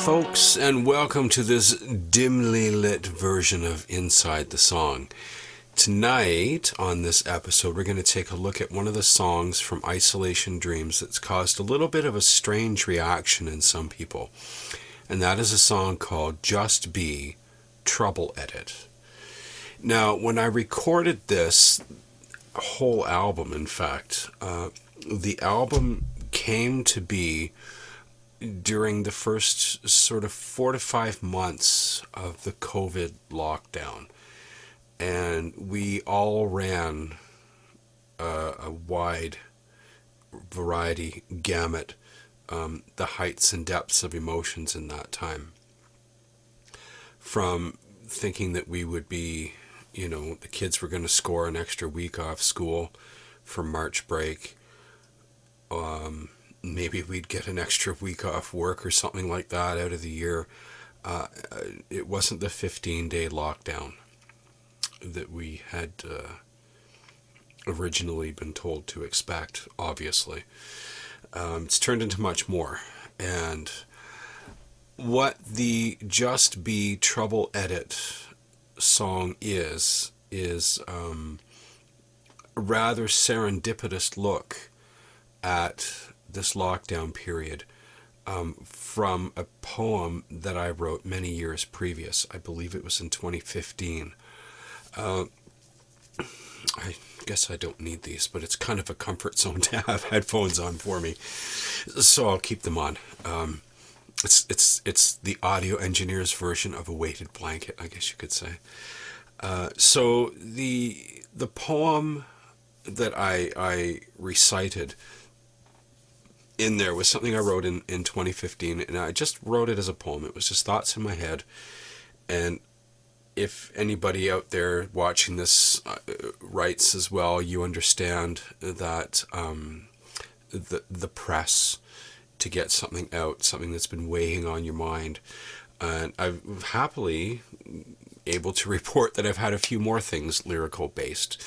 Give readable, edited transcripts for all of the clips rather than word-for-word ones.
folks, and welcome to this dimly lit version of Inside the Song. Tonight, on this episode, we're going to take a look at one of the songs from Isolation Dreams that's caused a little bit of a strange reaction in some people. And that is a song called Just Be, Trouble Edit. Now, when I recorded this whole album, in fact, the album came to be during the first sort of 4 to 5 months of the COVID lockdown. And we all ran a wide variety gamut, the heights and depths of emotions in that time. From thinking that we would be, the kids were going to score an extra week off school for March break. Maybe we'd get an extra week off work or something like that out of the year. It wasn't the 15-day lockdown that we had originally been told to expect, obviously. It's turned into much more. And what the Just Be Trouble Edit song is a rather serendipitous look at this lockdown period from a poem that I wrote many years previous. I believe it was in 2015. I guess I don't need these, but it's kind of a comfort zone to have headphones on for me, so I'll keep them on. It's the audio engineer's version of a weighted blanket, I guess you could say. So the poem that I recited in there was something I wrote in 2015, and I just wrote it as a poem. It was just thoughts in my head. And if anybody out there watching this writes as well, you understand that the press to get something out, something that's been weighing on your mind. And I'm happily able to report that I've had a few more things lyrical based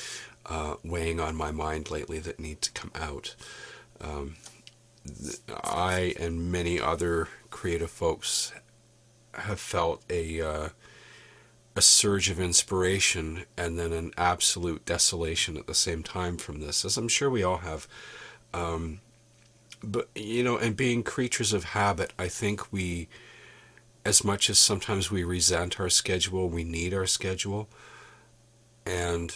weighing on my mind lately that need to come out. I and many other creative folks have felt a surge of inspiration and then an absolute desolation at the same time from this, as I'm sure we all have. But, and being creatures of habit, I think we, as much as sometimes we resent our schedule, we need our schedule. And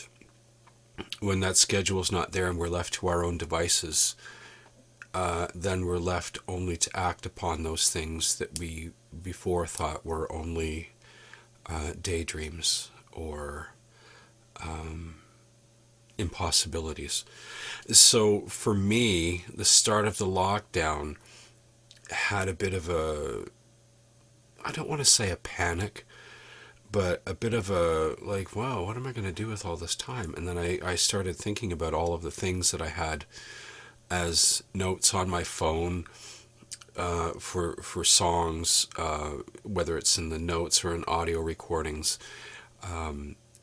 when that schedule is not there and we're left to our own devices, then we're left only to act upon those things that we before thought were only daydreams or impossibilities. So for me, the start of the lockdown had a bit of I don't want to say a panic, but a bit of a like, wow, what am I going to do with all this time? And then I started thinking about all of the things that I had as notes on my phone for songs, whether it's in the notes or in audio recordings,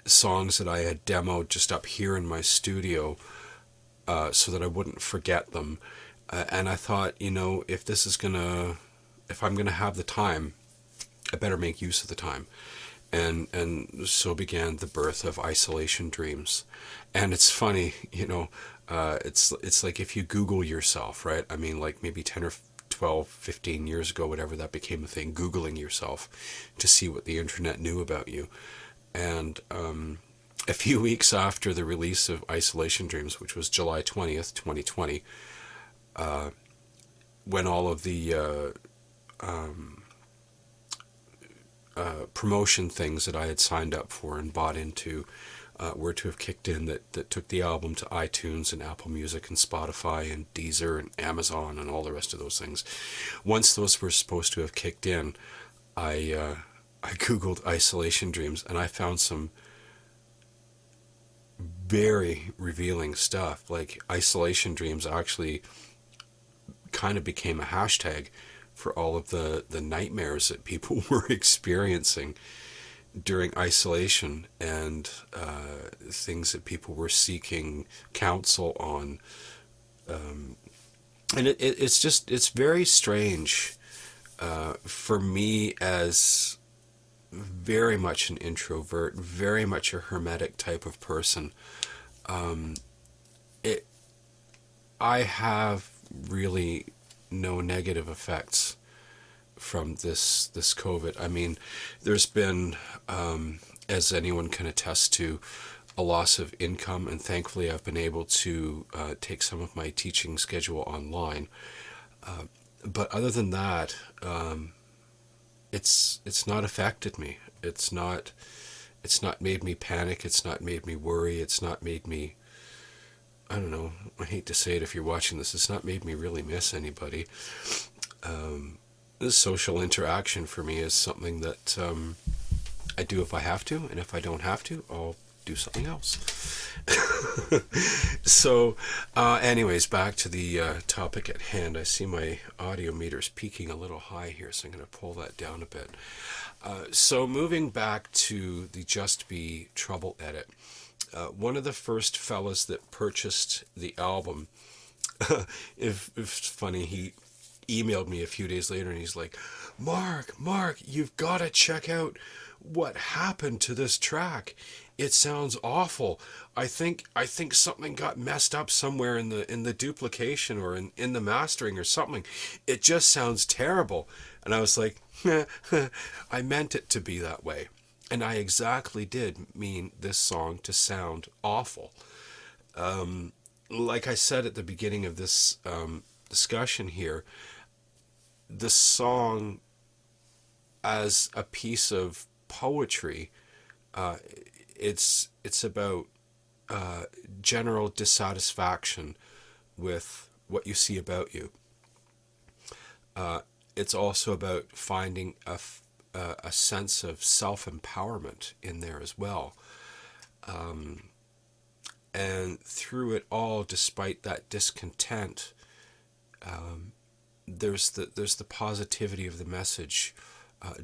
songs that I had demoed just up here in my studio so that I wouldn't forget them. And I thought, if I'm gonna have the time, I better make use of the time. And so began the birth of Isolation Dreams. And it's funny, it's like if you Google yourself, right? I mean, like maybe 10 or 12, 15 years ago, whatever, that became a thing, Googling yourself to see what the internet knew about you. And a few weeks after the release of Isolation Dreams, which was July 20th, 2020, when all of the promotion things that I had signed up for and bought into were to have kicked in, that took the album to iTunes and Apple Music and Spotify and Deezer and Amazon and all the rest of those things. Once those were supposed to have kicked in, I Googled Isolation Dreams and I found some very revealing stuff. Like Isolation Dreams actually kind of became a hashtag for all of the nightmares that people were experiencing during isolation and things that people were seeking counsel on. And it's very strange For me, as very much an introvert, very much a hermetic type of person, it I have really no negative effects from this COVID. I mean, there's been, as anyone can attest to, a loss of income, and thankfully I've been able to take some of my teaching schedule online. But other than that, it's not affected me. It's not made me panic. It's not made me worry. It's not made me, I don't know, I hate to say it if you're watching this, it's not made me really miss anybody. This social interaction for me is something that I do if I have to, and if I don't have to, I'll do something else. So, anyways, back to the topic at hand. I see my audio meter's peaking a little high here, so I'm going to pull that down a bit. So moving back to the Just Be Trouble edit, one of the first fellas that purchased the album, if it's funny, he emailed me a few days later and he's like, Mark, you've got to check out what happened to this track. It sounds awful. I think something got messed up somewhere in the duplication or in the mastering or something. It just sounds terrible. And I was like, I meant it to be that way. And I exactly did mean this song to sound awful. Like I said at the beginning of this discussion here, the song as a piece of poetry, it's about general dissatisfaction with what you see about you. It's also about finding a sense of self-empowerment in there as well. And through it all, despite that discontent, there's the positivity of the message.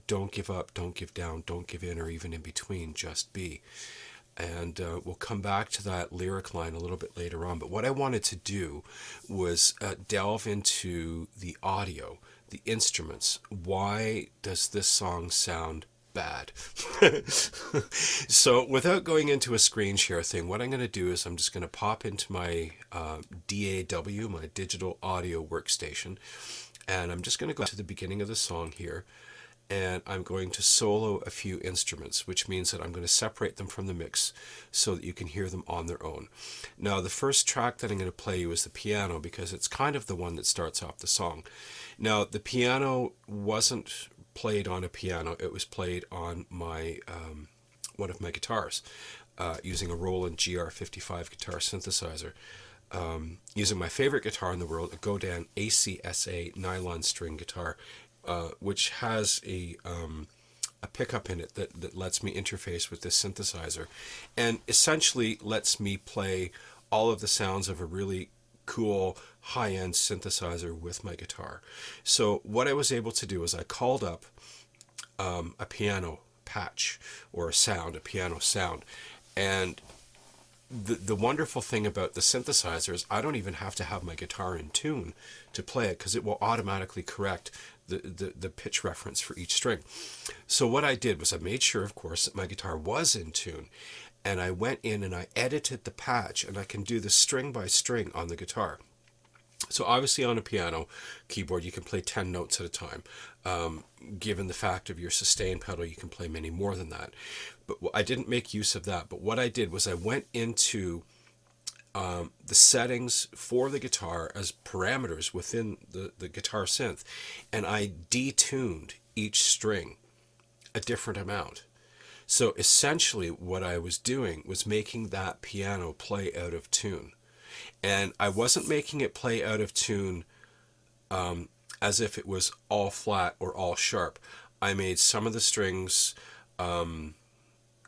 Don't give up, don't give down, don't give in, or even in between, just be. And we'll come back to that lyric line a little bit later on. But what I wanted to do was delve into the audio, the instruments. Why does this song sound bad? So without going into a screen share thing, what I'm going to do is I'm just going to pop into my DAW, my digital audio workstation, and I'm just going to go to the beginning of the song here, and I'm going to solo a few instruments, which means that I'm going to separate them from the mix so that you can hear them on their own. Now, the first track that I'm going to play you is the piano, because it's kind of the one that starts off the song. Now, the piano wasn't played on a piano. It was played on my one of my guitars, using a Roland GR55 guitar synthesizer, using my favorite guitar in the world, a Godin ACSA nylon string guitar, which has a pickup in it that lets me interface with this synthesizer, and essentially lets me play all of the sounds of a really cool high-end synthesizer with my guitar. So what I was able to do is I called up a piano patch or a piano sound, and the wonderful thing about the synthesizer is I don't even have to have my guitar in tune to play it, because it will automatically correct the pitch reference for each string. So what I did was I made sure, of course, that my guitar was in tune, and I went in and I edited the patch, and I can do this string by string on the guitar. So obviously on a piano keyboard you can play 10 notes at a time. Given the fact of your sustain pedal, you can play many more than that. But I didn't make use of that. But what I did was I went into the settings for the guitar as parameters within the guitar synth, and I detuned each string a different amount. So essentially what I was doing was making that piano play out of tune. And I wasn't making it play out of tune as if it was all flat or all sharp. I made some of the strings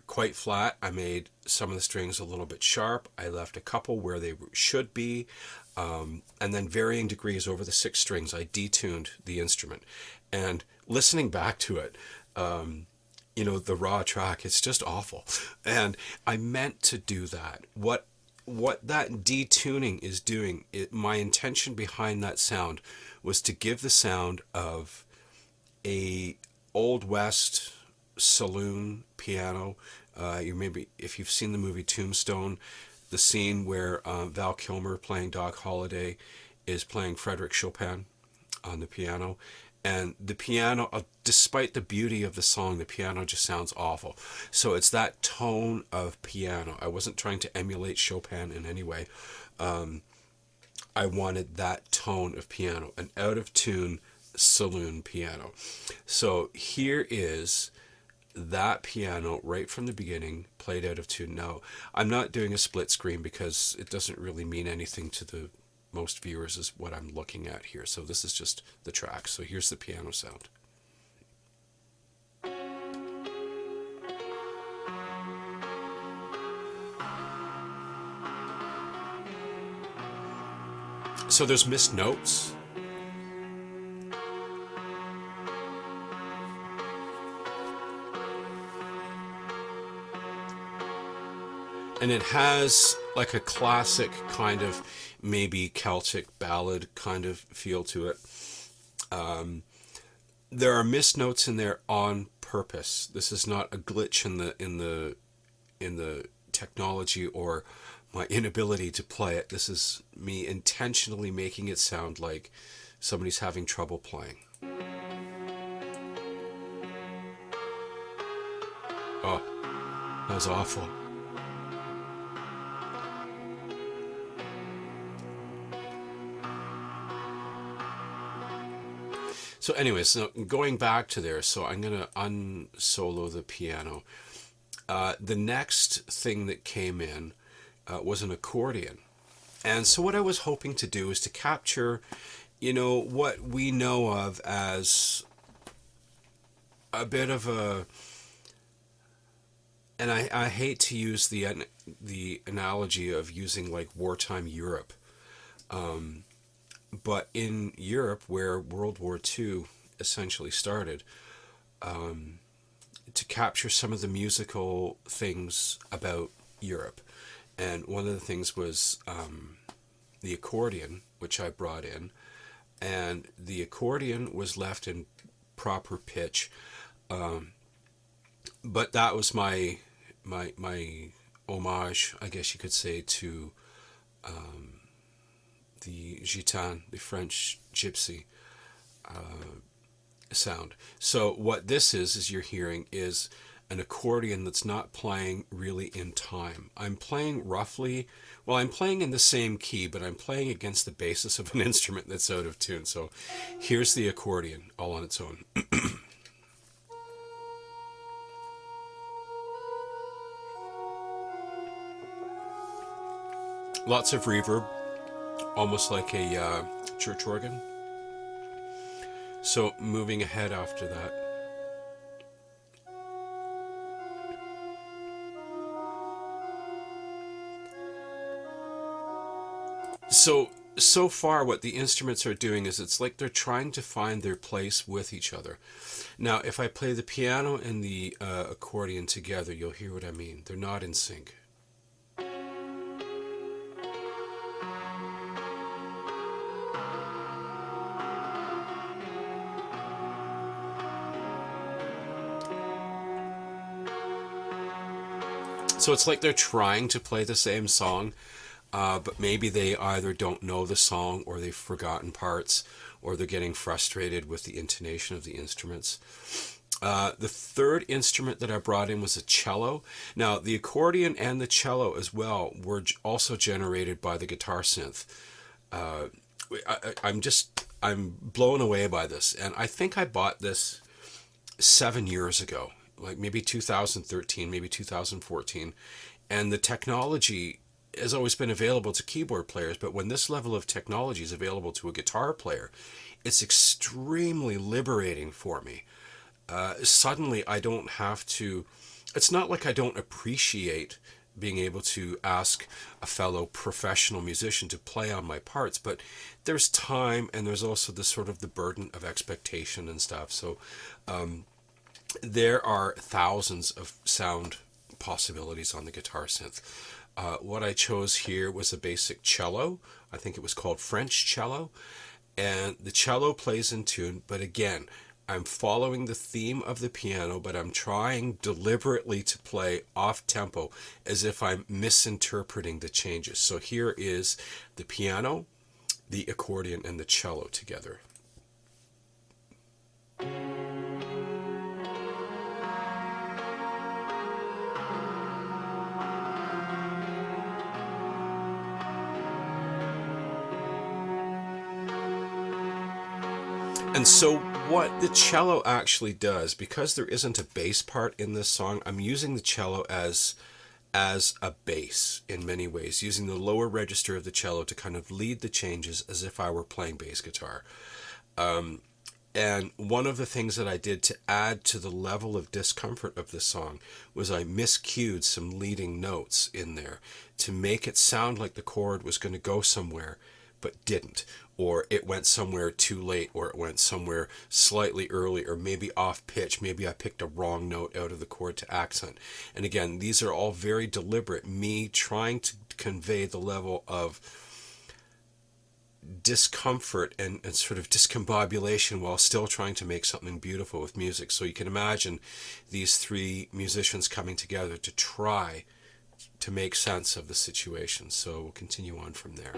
quite flat. I made some of the strings a little bit sharp. I left a couple where they should be. And then varying degrees over the 6 strings, I detuned the instrument. And listening back to it, the raw track, it's just awful. And I meant to do that. What that detuning is doing, my intention behind that sound was to give the sound of a Old West saloon piano. You maybe, if you've seen the movie Tombstone, the scene where Val Kilmer playing Doc Holliday is playing Frédéric Chopin on the piano. And the piano, despite the beauty of the song, the piano just sounds awful. So it's that tone of piano. I wasn't trying to emulate Chopin in any way. I wanted that tone of piano, an out of tune saloon piano. So here is that piano right from the beginning, played out of tune. Now, I'm not doing a split screen because it doesn't really mean anything to the most viewers is what I'm looking at here. So this is just the track. So here's the piano sound. So there's missed notes. And it has like a classic kind of maybe Celtic ballad kind of feel to it. There are missed notes in there on purpose. This is not a glitch in the technology or my inability to play it. This is me intentionally making it sound like somebody's having trouble playing. Oh, that was awful. So anyways, so going back to there, so I'm going to unsolo the piano. The next thing that came in was an accordion. And so what I was hoping to do is to capture, what we know of as a bit of a, and I hate to use the analogy of using like wartime Europe. But in Europe, where World War II essentially started, to capture some of the musical things about Europe. And one of the things was the accordion, which I brought in. And the accordion was left in proper pitch. But that was my homage, I guess you could say, to the gitane, the French gypsy sound. So what this is you're hearing is an accordion that's not playing really in time. I'm playing roughly, well, I'm playing in the same key, but I'm playing against the basis of an instrument that's out of tune. So here's the accordion all on its own. Lots of reverb, almost like a church organ. So moving ahead after that. So far what the instruments are doing is it's like they're trying to find their place with each other. Now, if I play the piano and the accordion together, you'll hear what I mean. They're not in sync. So it's like they're trying to play the same song, but maybe they either don't know the song or they've forgotten parts or they're getting frustrated with the intonation of the instruments. The third instrument that I brought in was a cello. Now, the accordion and the cello as well were also generated by the guitar synth. I'm blown away by this. And I think I bought this 7 years ago, like maybe 2013, maybe 2014. And the technology has always been available to keyboard players, but when this level of technology is available to a guitar player, it's extremely liberating for me. Suddenly I don't have to, it's not like I don't appreciate being able to ask a fellow professional musician to play on my parts, but there's time and there's also the sort of the burden of expectation and stuff. So there are thousands of sound possibilities on the guitar synth. What I chose here was a basic cello. I think it was called French cello. And the cello plays in tune, but again, I'm following the theme of the piano, but I'm trying deliberately to play off tempo as if I'm misinterpreting the changes. So here is the piano, the accordion, and the cello together. And so what the cello actually does, because there isn't a bass part in this song, I'm using the cello as a bass in many ways, using the lower register of the cello to kind of lead the changes as if I were playing bass guitar. And one of the things that I did to add to the level of discomfort of this song was I miscued some leading notes in there to make it sound like the chord was going to go somewhere but didn't, or it went somewhere too late, or it went somewhere slightly early, or maybe off pitch. Maybe I picked a wrong note out of the chord to accent. And again, these are all very deliberate, me trying to convey the level of discomfort and sort of discombobulation while still trying to make something beautiful with music. So you can imagine these three musicians coming together to try to make sense of the situation. So we'll continue on from there.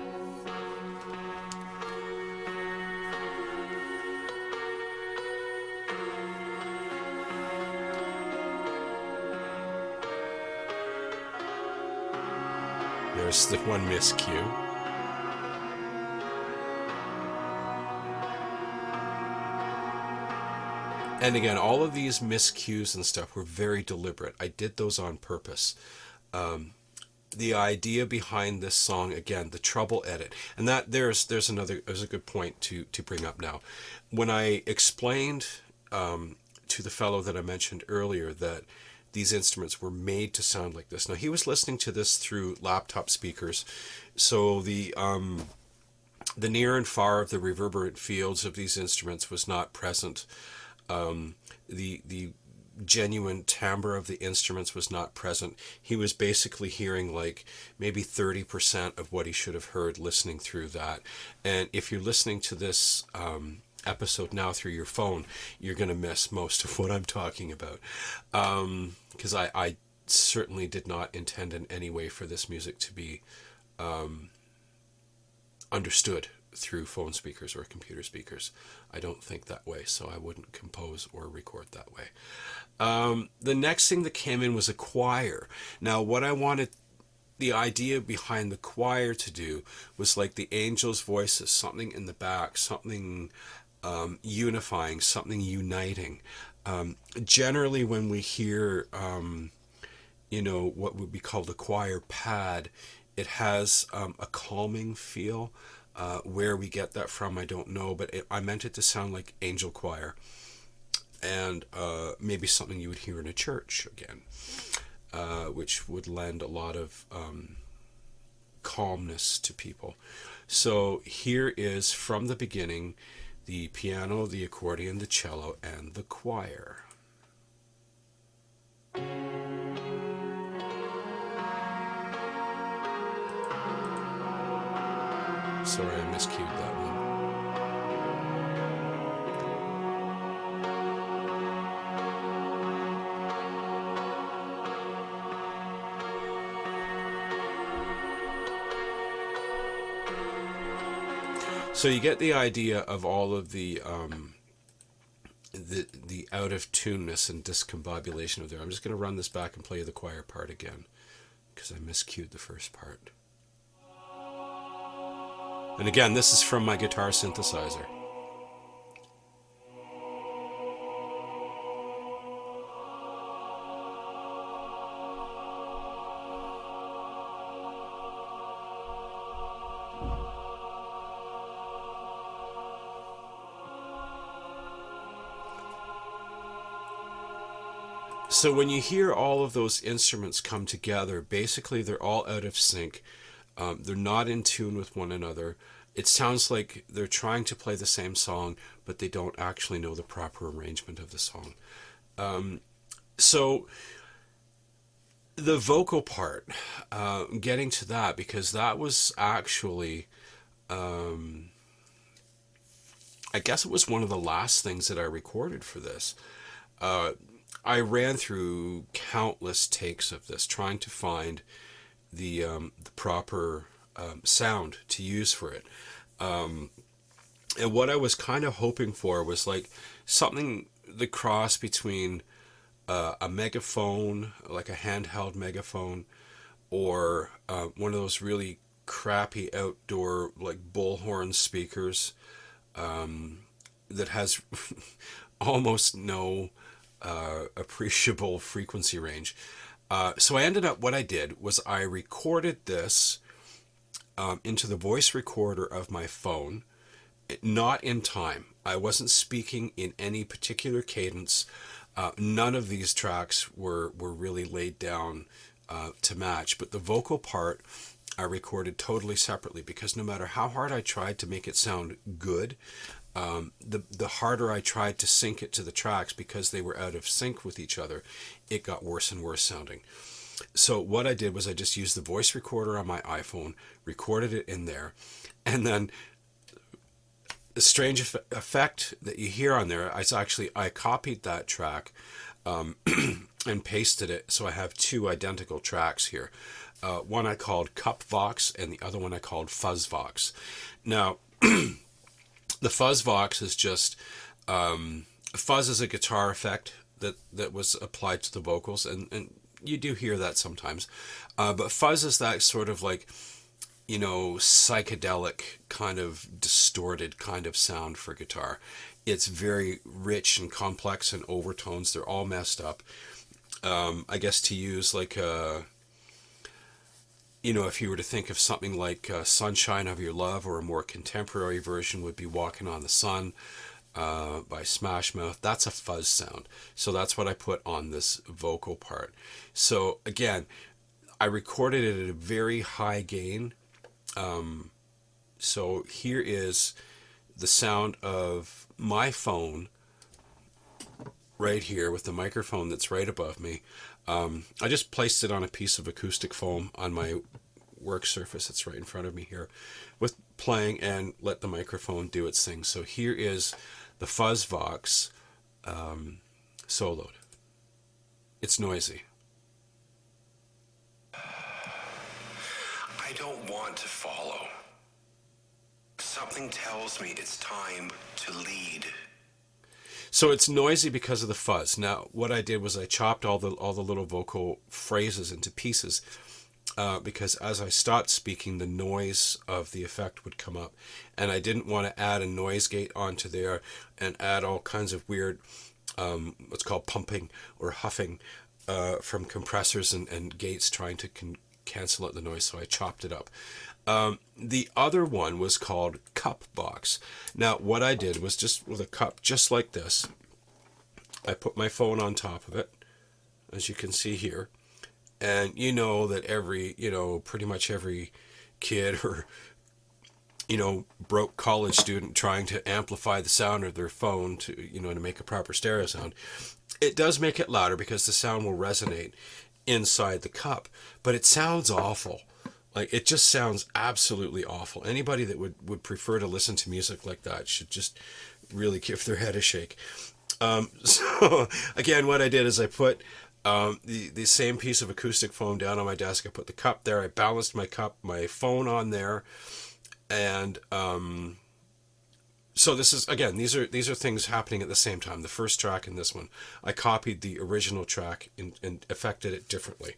There's the one miscue. And again, all of these miscues and stuff were very deliberate. I did those on purpose. The idea behind this song, again, the treble edit, and that there's a good point to bring up now. When I explained to the fellow that I mentioned earlier that these instruments were made to sound like this. Now, he was listening to this through laptop speakers, so the near and far of the reverberant fields of these instruments was not present. The genuine timbre of the instruments was not present. He was basically hearing like maybe 30% of what he should have heard listening through that. And if you're listening to this episode now through your phone, you're going to miss most of what I'm talking about. Because I certainly did not intend in any way for this music to be understood through phone speakers or computer speakers. I don't think that way, so I wouldn't compose or record that way. The next thing that came in was a choir. Now, what I wanted the idea behind the choir to do was like the angels' voices, something in the back, something unifying, something uniting. Generally, when we hear, what would be called a choir pad, it has a calming feel. Where we get that from, I don't know, but I meant it to sound like angel choir, and maybe something you would hear in a church again, which would lend a lot of calmness to people. So here is, from the beginning, the piano, the accordion, the cello, and the choir. Sorry, I miscued that one. So you get the idea of all of the out of tuneness and discombobulation of there. I'm just going to run this back and play the choir part again because I miscued the first part. And again, this is from my guitar synthesizer. So when you hear all of those instruments come together, basically they're all out of sync. They're not in tune with one another. It sounds like they're trying to play the same song, but they don't actually know the proper arrangement of the song. So the vocal part, getting to that, because that was actually I guess it was one of the last things that I recorded for this. I ran through countless takes of this, trying to find the proper sound to use for it. And what I was kind of hoping for was like something the cross between a megaphone, like a handheld megaphone, or one of those really crappy outdoor like bullhorn speakers that has almost no appreciable frequency range. So I ended up, what I did was I recorded this into the voice recorder of my phone, not in time. I wasn't speaking in any particular cadence. None of these tracks were really laid down to match, but the vocal part I recorded totally separately, because no matter how hard I tried to make it sound good, the harder I tried to sync it to the tracks, because they were out of sync with each other, it got worse and worse sounding. So what I did was I just used the voice recorder on my iPhone, recorded it in there, and then the strange effect that you hear on there is actually I copied that track and pasted it, so I have two identical tracks here. One I called Cup Vox, and the other one I called Fuzz Vox. Now, the Fuzz Vox is just fuzz is a guitar effect that was applied to the vocals, and you do hear that sometimes. But fuzz is that sort of like, psychedelic kind of distorted kind of sound for guitar. It's very rich and complex and overtones. They're all messed up. I guess to use like if you were to think of something like Sunshine of Your Love, or a more contemporary version would be Walking on the Sun by Smash Mouth. That's a fuzz sound. So that's what I put on this vocal part. So again, I recorded it at a very high gain. So here is the sound of my phone right here with the microphone that's right above me. I just placed it on a piece of acoustic foam on my work surface that's right in front of me here, with playing, and let the microphone do its thing. So here is the Fuzz Vox soloed. It's noisy. I don't want to follow. Something tells me it's time to lead. So it's noisy because of the fuzz. Now, what I did was I chopped all the little vocal phrases into pieces, because as I stopped speaking, the noise of the effect would come up, and I didn't want to add a noise gate onto there and add all kinds of weird, what's called pumping or huffing from compressors and gates trying to cancel out the noise. So I chopped it up. The other one was called Cup Box. Now, what I did was, just with a cup just like this, I put my phone on top of it, as you can see here. And you know that pretty much every kid or, broke college student trying to amplify the sound of their phone to make a proper stereo sound, it does make it louder because the sound will resonate inside the cup, but it sounds awful. Like, it just sounds absolutely awful. Anybody that would prefer to listen to music like that should just really give their head a shake. So again, what I did is I put the same piece of acoustic foam down on my desk. I put the cup there. I balanced my phone on there, and so this is, again, these are things happening at the same time. The first track and this one, I copied the original track and affected it differently.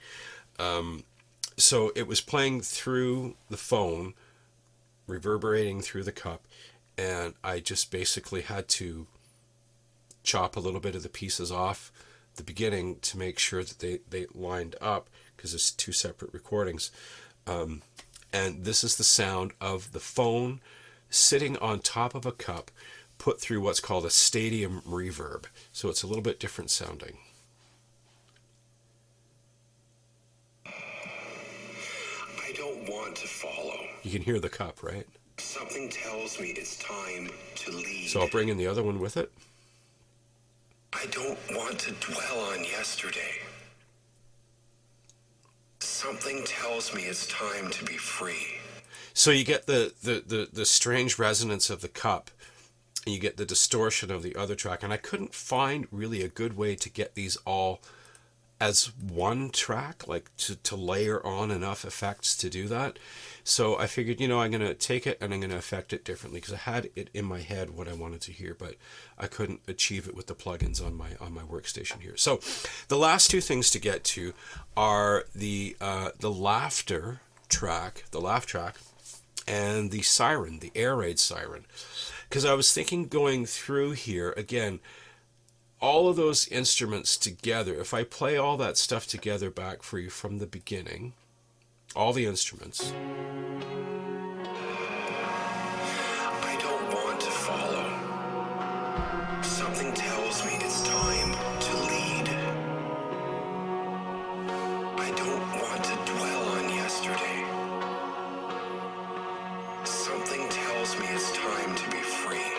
So it was playing through the phone, reverberating through the cup, and I just basically had to chop a little bit of the pieces off the beginning to make sure that they lined up, because it's two separate recordings. And this is the sound of the phone sitting on top of a cup, put through what's called a stadium reverb. So it's a little bit different sounding. I don't want to follow. You can hear the cup, right? Something tells me it's time to lead. So I'll bring in the other one with it. I don't want to dwell on yesterday. Something tells me it's time to be free. So you get the strange resonance of the cup you get the distortion of the other track. And I couldn't find really a good way to get these all as one track, like to layer on enough effects to do that. So I figured, I'm going to take it and I'm going to affect it differently, because I had it in my head what I wanted to hear, but I couldn't achieve it with the plugins on my workstation here. So the last two things to get to are the laughter track, the laugh track, and the siren, the air raid siren. Because I was thinking, going through here again, all of those instruments together, if I play all that stuff together back for you from the beginning, all the instruments. I don't want to follow. Something tells me it's time to lead. I don't want to dwell on yesterday. Something tells me it's time to be free.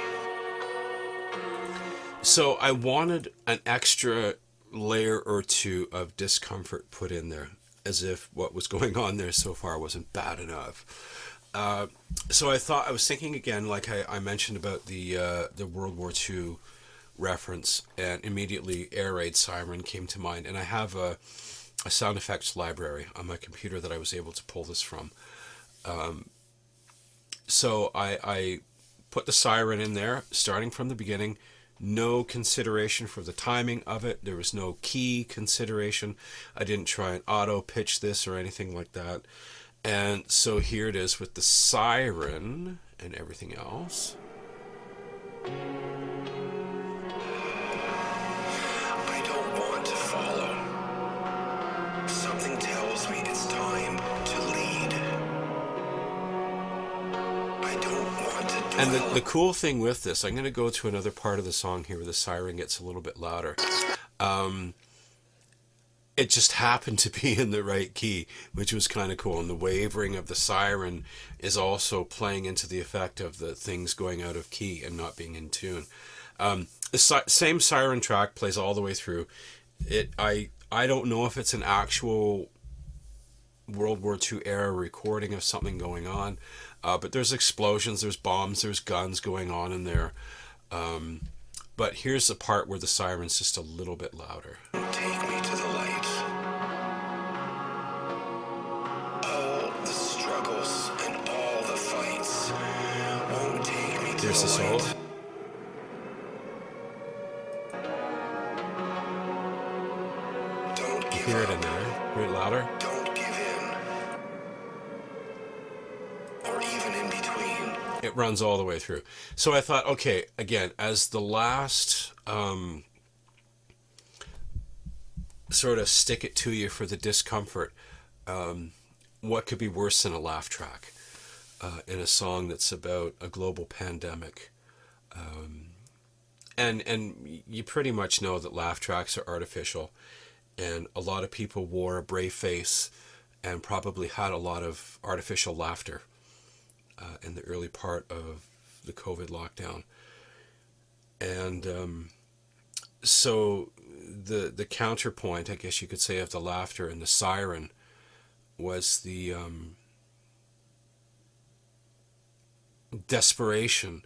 So I wanted an extra layer or two of discomfort put in there, as if what was going on there so far wasn't bad enough. So I was thinking again, like I mentioned about the World War II reference, and immediately air raid siren came to mind. And I have a sound effects library on my computer that I was able to pull this from. So I put the siren in there, starting from the beginning. No consideration for the timing of it. There was no key consideration. I didn't try and auto pitch this or anything like that. And so here it is with the siren and everything else. I don't want to follow. Something tells me it's time to lead. I don't want to dwell. And the cool thing with this, I'm going to go to another part of the song here where the siren gets a little bit louder. It just happened to be in the right key, which was kind of cool. And the wavering of the siren is also playing into the effect of the things going out of key and not being in tune. The same siren track plays all the way through. I don't know if it's an actual World War II era recording of something going on, but there's explosions, there's bombs, there's guns going on in there. But here's the part where the siren's just a little bit louder. Take me to the light. All the struggles and all the fights won't take me to Here's the the solo. light. Don't give Hear it up. in there. Hear it louder. Don't give in. Or even in between. It runs all the way through. So I thought, okay, again, as the last sort of stick it to you for the discomfort, what could be worse than a laugh track in a song that's about a global pandemic? And you pretty much know that laugh tracks are artificial, and a lot of people wore a brave face and probably had a lot of artificial laughter in the early part of the COVID lockdown. And so the counterpoint, I guess you could say, of the laughter and the siren was the desperation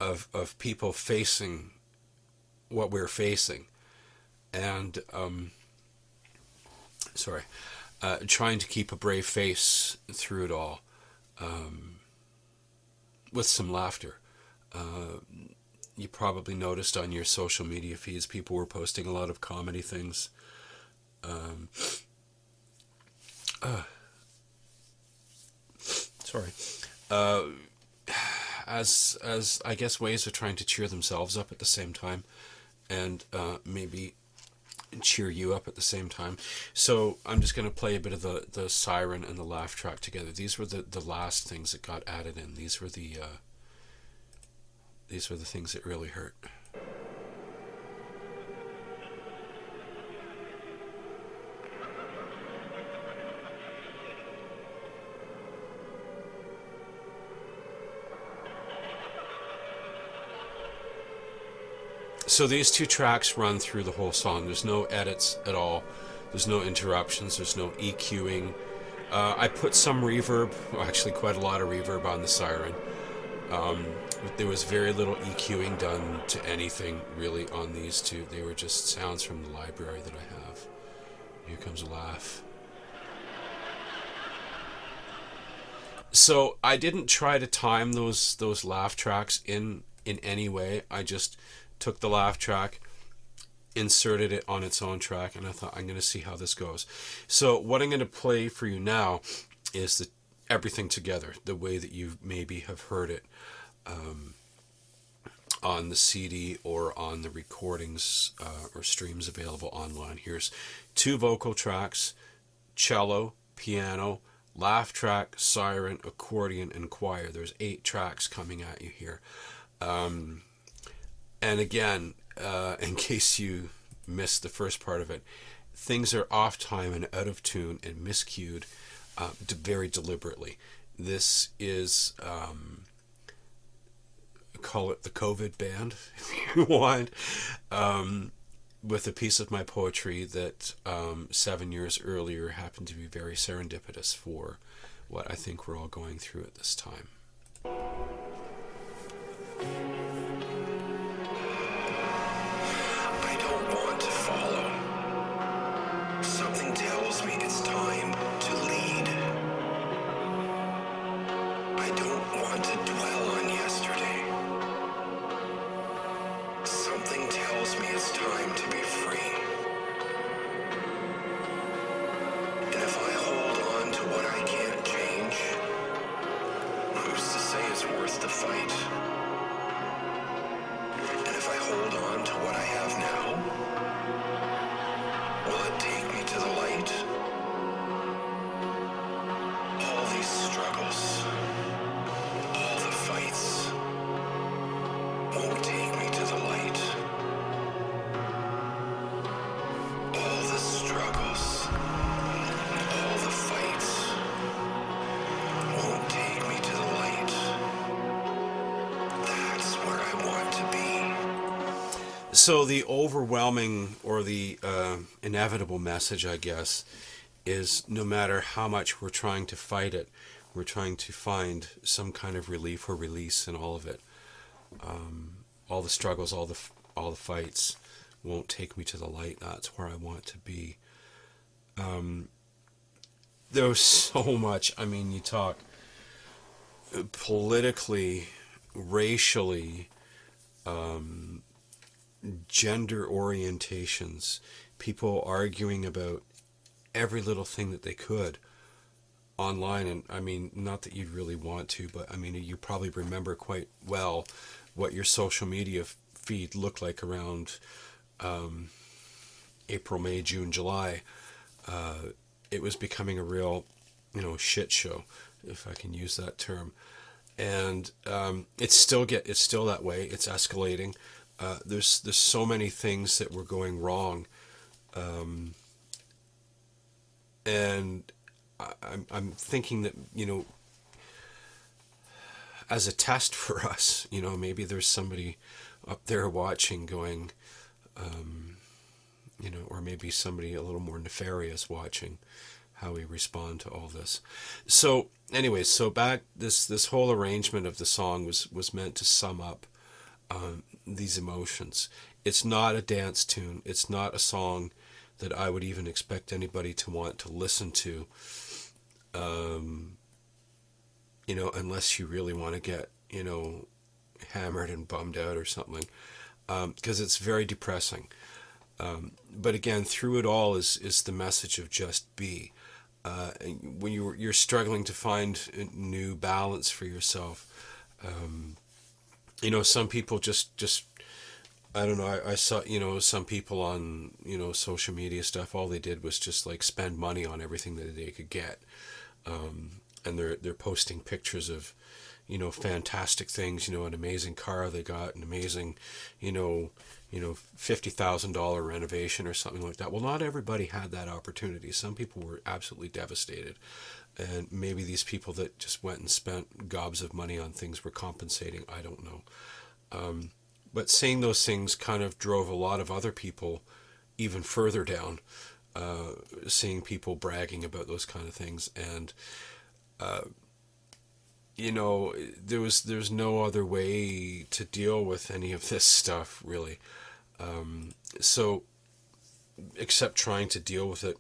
of people facing what we're facing, and trying to keep a brave face through it all, with some laughter. You probably noticed on your social media feeds, people were posting a lot of comedy things. As I guess ways of trying to cheer themselves up at the same time, and maybe cheer you up at the same time. So I'm just going to play a bit of the siren and the laugh track together. These were the last things that got added in. These were the things that really hurt. So these two tracks run through the whole song. There's no edits at all. There's no interruptions. There's no EQing. I put some reverb, well, actually quite a lot of reverb on the siren. There was very little EQing done to anything really on these two. They were just sounds from the library that I have. Here comes a laugh. So I didn't try to time those laugh tracks in any way. I just took the laugh track, inserted it on its own track, and I thought, I'm going to see how this goes. So what I'm going to play for you now is everything together, the way that you maybe have heard it on the CD or on the recordings or streams available online. Here's 2 vocal tracks, cello, piano, laugh track, siren, accordion, and choir. There's 8 tracks coming at you here. And again, in case you missed the first part of it, things are off time and out of tune and miscued very deliberately. This is, call it the COVID band, if you want, with a piece of my poetry that 7 years earlier happened to be very serendipitous for what I think we're all going through at this time. I don't want to follow. Something tells me it's time to lead. I don't want to dwell on yesterday. Something tells me it's time to be free. And if I hold on to what I can't change, who's to say it's worth the fight? And if I hold on to what I have now, will it take me to the light? All these struggles, all the fights, won't take me to the light. All the struggles, all the fights, won't take me to the light. That's where I want to be. So the overwhelming or the inevitable message, I guess, is no matter how much we're trying to fight it, we're trying to find some kind of relief or release in all of it. All the struggles, all the fights won't take me to the light. That's where I want to be. There's so much. I mean, you talk politically, racially, gender orientations, people arguing about every little thing that they could online. And I mean, not that you'd really want to, but I mean, you probably remember quite well what your social media feed looked like around April, May, June, July. It was becoming a real, shit show, if I can use that term. And it's still that way. It's escalating. There's so many things that were going wrong, and I'm thinking that as a test for us, maybe there's somebody up there watching, going, or maybe somebody a little more nefarious watching how we respond to all this. So, anyways, back this whole arrangement of the song was meant to sum up these emotions. It's not a dance tune. It's not a song that I would even expect anybody to want to listen to, unless you really want to get, hammered and bummed out or something, because it's very depressing. But again, through it all is the message of just be. When you're struggling to find a new balance for yourself, some people just I don't know. I saw some people on social media stuff. All they did was just like spend money on everything that they could get, and they're posting pictures of fantastic things. An amazing car they got, an amazing $50,000 renovation or something like that. Well, not everybody had that opportunity. Some people were absolutely devastated, and maybe these people that just went and spent gobs of money on things were compensating. I don't know. But saying those things kind of drove a lot of other people even further down, seeing people bragging about those kind of things. And, there's no other way to deal with any of this stuff, really. So, except trying to deal with it,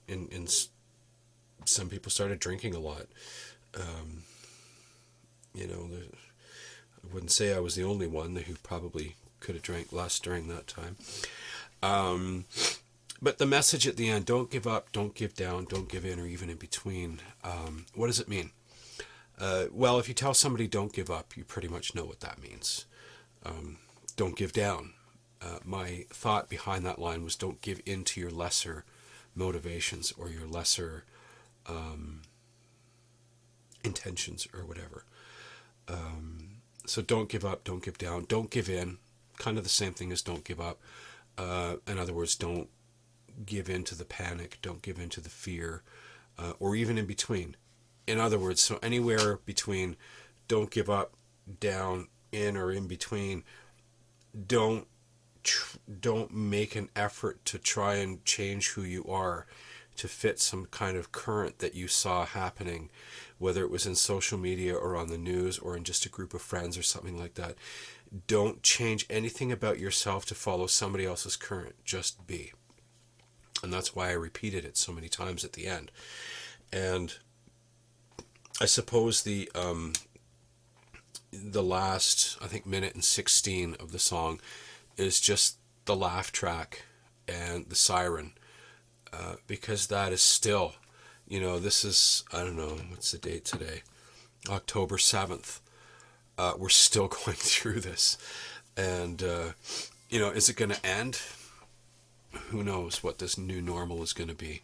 some people started drinking a lot. Um, I wouldn't say I was the only one who probably could have drank less during that time. Um, but the message at the end: don't give up, don't give down, don't give in, or even in between. What does it mean? Well, if you tell somebody don't give up, you pretty much know what that means. Don't give down. My thought behind that line was don't give in to your lesser motivations or your lesser intentions or whatever. So don't give up, don't give down, don't give in. Kind of the same thing as don't give up. In other words, don't give in to the panic, don't give in to the fear, or even in between. In other words, so anywhere between don't give up, down, in, or in between, don't make an effort to try and change who you are to fit some kind of current that you saw happening, whether it was in social media or on the news or in just a group of friends or something like that. Don't change anything about yourself to follow somebody else's current. Just be. And that's why I repeated it so many times at the end. And I suppose the last, I think, minute and 16 of the song is just the laugh track and the siren, because that is still, this is, I don't know, what's the date today? October 7th. We're still going through this. And, is it going to end? Who knows what this new normal is going to be.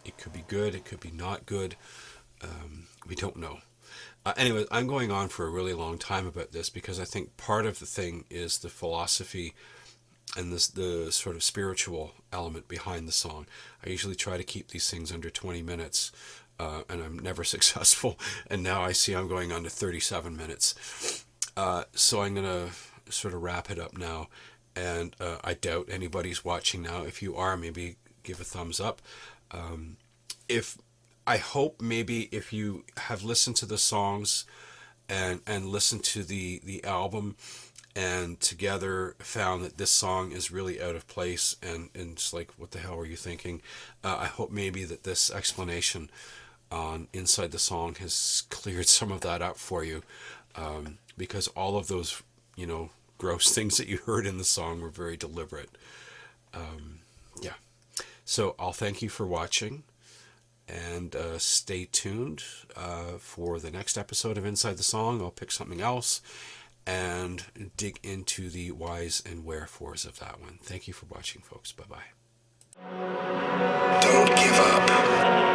It could be good, it could be not good. We don't know. Anyway, I'm going on for a really long time about this because I think part of the thing is the philosophy and the sort of spiritual element behind the song. I usually try to keep these things under 20 minutes, and I'm never successful. And now I see I'm going on to 37 minutes. So I'm going to sort of wrap it up now. And I doubt anybody's watching now. If you are, maybe give a thumbs up. I hope maybe if you have listened to the songs and listened to the album and together found that this song is really out of place and it's like, what the hell were you thinking? I hope maybe that this explanation on Inside the Song has cleared some of that up for you, because all of those, gross things that you heard in the song were very deliberate. Yeah. So I'll thank you for watching. And stay tuned for the next episode of Inside the Song. I'll pick something else and dig into the whys and wherefores of that one. Thank you for watching, folks. Bye-bye. Don't give up.